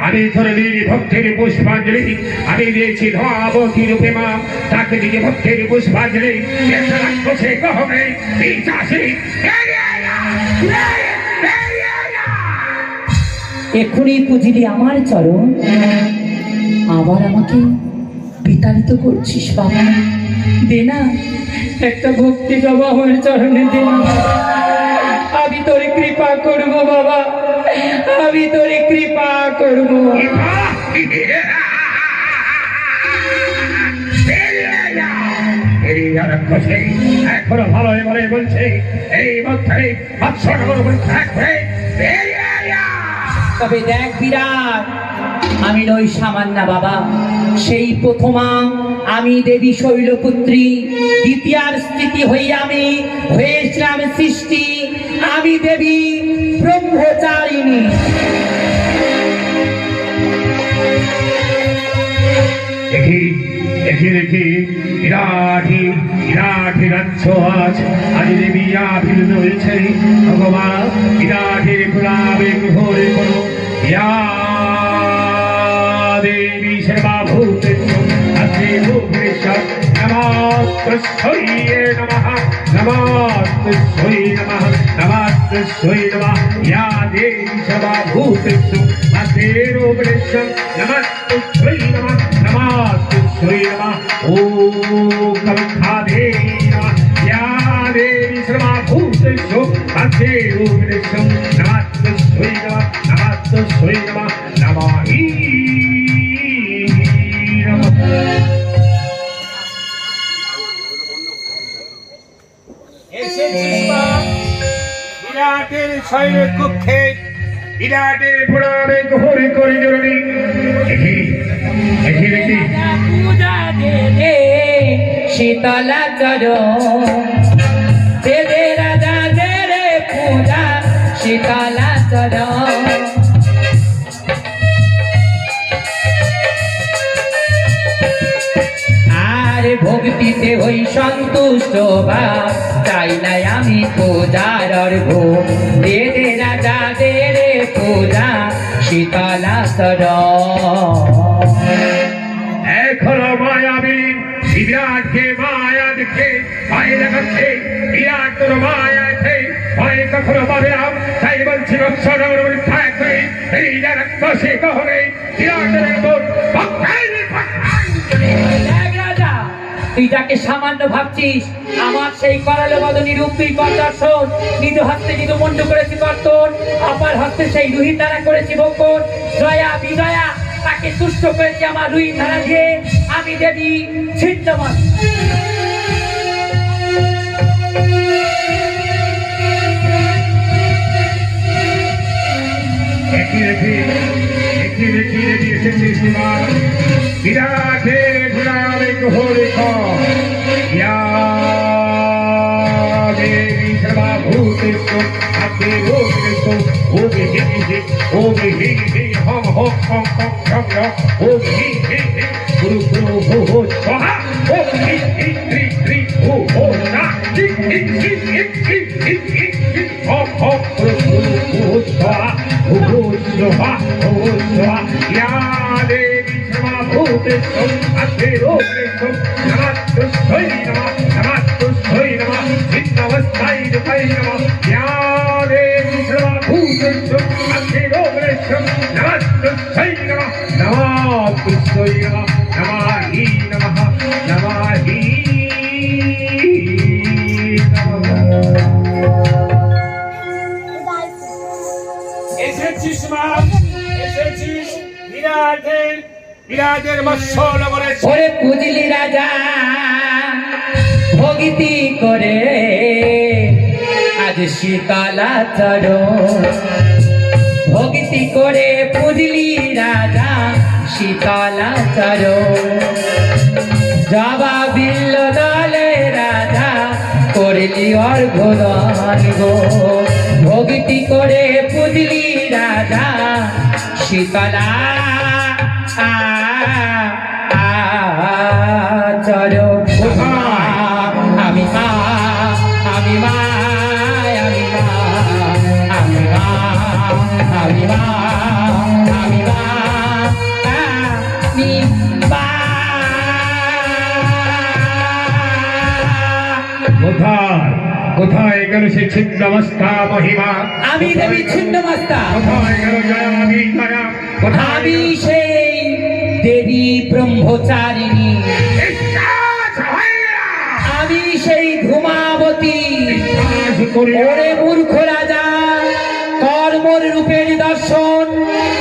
আমি ধরণীর ভক্তের পুষ্পাঞ্জলি আমি দিয়েছি ধোয়াবতী রূপে মা তাকে দিকে ভক্তের পুষ্পাঞ্জলি রাক্ষসে কহবে এখনই পুজিলি আমার চরণ আবার আমাকে বিতাড়িত করছিস বাবা দে না একটা ভক্তি বাবা আমার চরণে দে না আমি তোর কৃপা করব বাবা আমি তোর কৃপা করব এখনো ভালো বলে বলছে এই মধ্যে থাকবে তবে দেখ বিরাট আমি নই সামান্য বাবা সেই প্রথমা আমি দেবী শৈলপুত্রী দ্বিতীয়ার স্থিতি হইয়া আমি হয়েছিলাম সৃষ্টি আমি দেবী ব্রহ্মচারিণী দেখি দেখি দেখি বিরাটি রাজ্য আজ আজ দেবী আবির্ভূত হয়েছে ভগবান বিরাটের গুলাবে ঘোরে করো দেবী সর্বাভূত আজে ভুবনেশ্বর নমস্তে নমঃ নমস্তে নমঃ নমস্তে নমঃ ইয়া দেবী সর্বাভূত আজে ভুবনেশ্বর নমস্তে নমঃ নমস্তে নমঃ ওম কমখাদে নমঃ ইয়া দেবী সর্বাভূত আজে ভুবনেশ্বর নমস্তে নমঃ নমস্তে নমঃ নমামি বিরাটের শৈলের কক্ষে বিরাটের পুরাণে ঘোরে করে জরুরি দেখি দেখি দেখি পূজা দে শীতলা চরণ দে দে রাজা দে রে পূজা শীতলা চরণ ভক্তিতে হই সন্তুষ্ট বা চাই নাই আমি পূজার অর্ঘ দে দে রাজা দে রে পূজা শীতলা চরণ এখনো মায়াবী বিরাটকে মায়া দেখে ভয় দেখাচ্ছে বিরাট তোর মায়া আছে ভয় কখনো পাবে না তাই বলছি রক্ষণ থাকবে এই রাক্ষসে কহবে বিরাটের তুই যাকে সামান্য ভাবছিস আমার সেই করালো বদনী রূপ তুই দর্শন নিজ হস্তে নিজ মন্ড করেছি কর্তন অপার হস্তে সেই রুহির দ্বারা করেছি ভক্ষণ জয়া বিজয়া তাকে তুষ্ট করেছি আমার রুহির ধারা দিয়ে আমি দেবী ছিন্নমন বিরাটের ঘোড়ারে ঘোরে দেবী সর্বাভূতের আপনি ও হি ও হি হম হম হম হম হম ও হি গুরু গুরু হো হো স্বাহা ও হি ত্রি ত্রি হো হো না হি হি হি হি হি হি হি হম হম গুরু গুরু হো স্বাহা হো হো স্বাহা হো স্বাহা ইয়া দেবী সর্বাভূতের আপনি রূপের নমস্তে নমঃ নমস্তে নমঃ চিন্নবস্তাই দুপাই নমঃ ইয়া দেবী সর্বাভূতের আপনি রূপের নমস্তে নমঃ নমস্তে নমঃ নমাহি নমঃ নমাহি এসেছিস মা এসেছিস বিরাটের মৎস্য করে ওরে পুজলি রাজা ভগিতি করে আজ শীতলা চরণ ভগিতি করে পুজলি রাজা শীতলা চরণ জবা বিল্ল দলে রাজা করলি অর্ঘদান গো ভগিতি করে পুজলি রাজা শীতলা চরণ আমি মা আমি মা আমি মা আমি মা আমি মা আমি মা কোথায় গেল সে ছিন্নমস্তা মহিমা? আমি দেবী ছিন্নমস্তা, কোথায় গেল জয়া বিজয়া? কোথায় আমি সেই দেবী ব্রহ্মচারিণী, আমি সেই ধূমাবতী। ওরে মূর্খ রাজা, কর্মর রূপের দর্শন,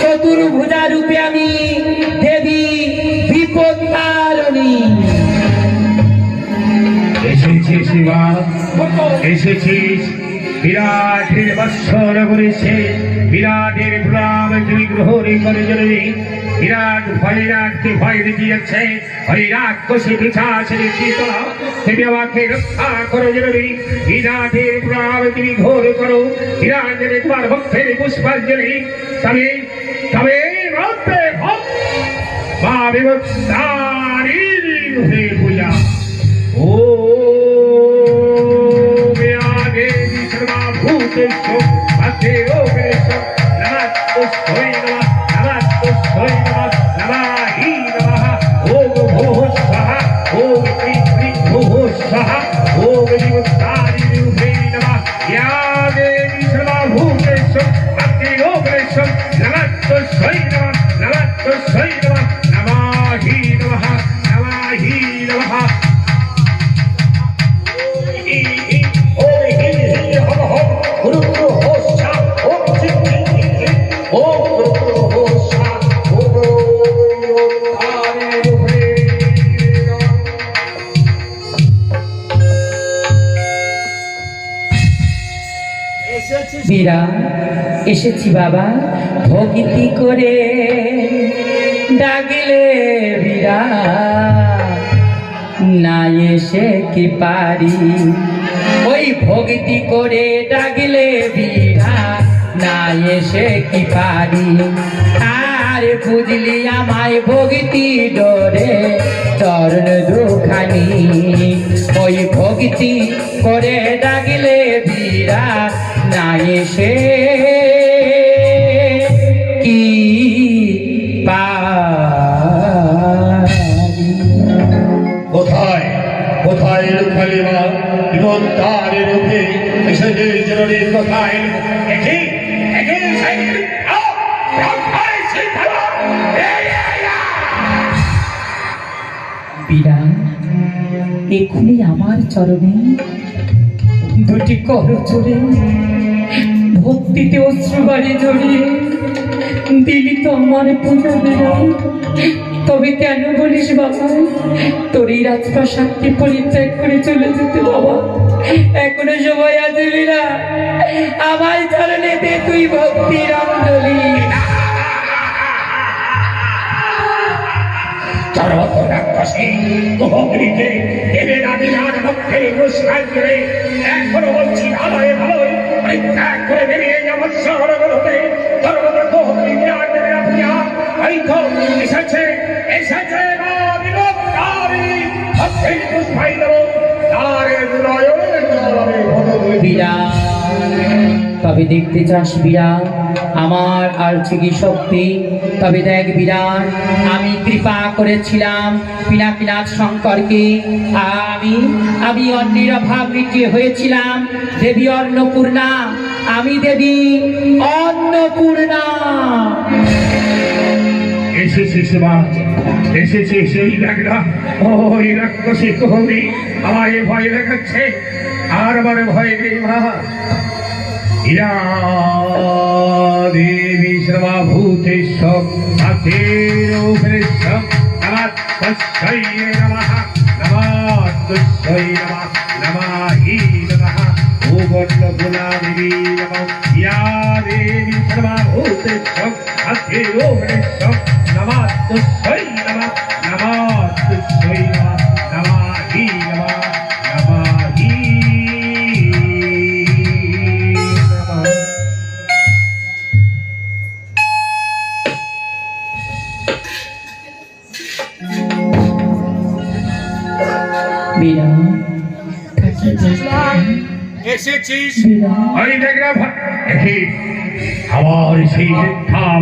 চতুর্ভুজা রূপে আমি দেবী বিপত্তারিণী। এসেছিস শিবা, এসেছিস বিরাটের বৎসর করেছে, বিরাটের প্রণাম তুমি গ্রহণ করে জননী। বিরাট ভয়রাটকে ভয় দেখিয়েছে, হরিরাট কষে পিছাছে শীতলা, তুমি আমাকে রক্ষা করো জননী। বিরাটের প্রণাম তুমি ঘোর করো, বিরাটের তোমার ভক্তের পুষ্পাঞ্জলি। তবে তবে রাতে ভক্ত বা বিভক্তারিণী রূপে পূজা। ও দেবী সর্বভূতেষু ভক্তেরোপেষু নমস্তুস্ত্বৈ নমঃ, নমস্তুস্ত্বৈ নমঃ, নমাহি নমঃ। ওম ভূঃ স্বাহা, ওম ক্লীঁ ক্লীঁ ভূঃ স্বাহা, ওম বিভক্তারিণী রূপে নমঃ। ইয়া দেবী সর্বভূতেষু ভক্তেরোপেষু নমস্তুস্ত্বৈ নমঃ, নমস্তুস্ত্বৈ নমঃ, নমাহি নমঃ, নমাহি নমঃ। বীরা, এসেছি বাবা, ভক্তি করে ডাকলে বীরা, না এসে কি পারি। ওই ভক্তি করে ডাকলে বীরা, না এসে কি পারি। আর বুঝলি আমায় ভক্তি ডরে চরণ দুখানি। ওই ভক্তি করে ডাকলে বীরা, না এসে কি পারি। কোথায় কোথায় লুকালি মা বিভক্তারিণী রূপে এসেছে জননী? কোথায়? একে একে বীরা, এক্ষুনি আমার চরণে দুটি কর জোরে ভক্তিতে অশ্রুবাড়ি জড়িয়ে দিলি তো আমার পূজা বীরা। তবে কেন বলিস বাবা, তোর এই রাজপ্রাসাদকে পরিত্যাগ করে চলে যেতে বাবা? এখনো সময় আছে বীরা, আমার চরণে দে তুই ভক্তির অঞ্জলি। এখনো বলছি ভালোই ভালোই পরিত্যাগ করে বেরিয়ে যাবো শহরগুলোতে। এসেছে এসেছে মা বিভক্তারিণী, ভক্তের পুষ্পাই দেব তারে হৃদয়ে জলবে ভজবে। বীরা, তবে দেখতে চাস বীরা আমার আর কি শক্তি? তবে দেখ বীরা, আমি কৃপা করেছিলাম পিনাকিনাথ শঙ্করকে। আমি অন্যের অভাব মিটিয়ে হয়েছিলাম দেবী অন্নপূর্ণা। আমি দেবী অন্নপূর্ণা। এসেছে শিবা, এসেছে সেই লাগলা। ওই রাক্ষসী কবি আমায় ভয় দেখাচ্ছে, আর আমার ভয় নেই মা। ইয়া দেবী সর্বভূতেষু ভক্তেরোপেষু নমস্তুস্ত্বৈ নমঃ, নমস্তুস্ত্বৈ নমঃ, নমাহি নমঃ। ওম অন্নপূর্ণাদেবী নমঃ। ইয়া দেবী সর্বভূতেষু ভক্তেরোপেষু নমস্তুস্ত্বৈ নমঃ, নমস্তুস্ত্বৈ নমঃ, নমাহি নমঃ, নমাহি নমঃ। বীরা, এসেছিস? বীরা, আমি দেখলাম আমার সেই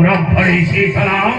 ব্রাহ্মণী শীতলা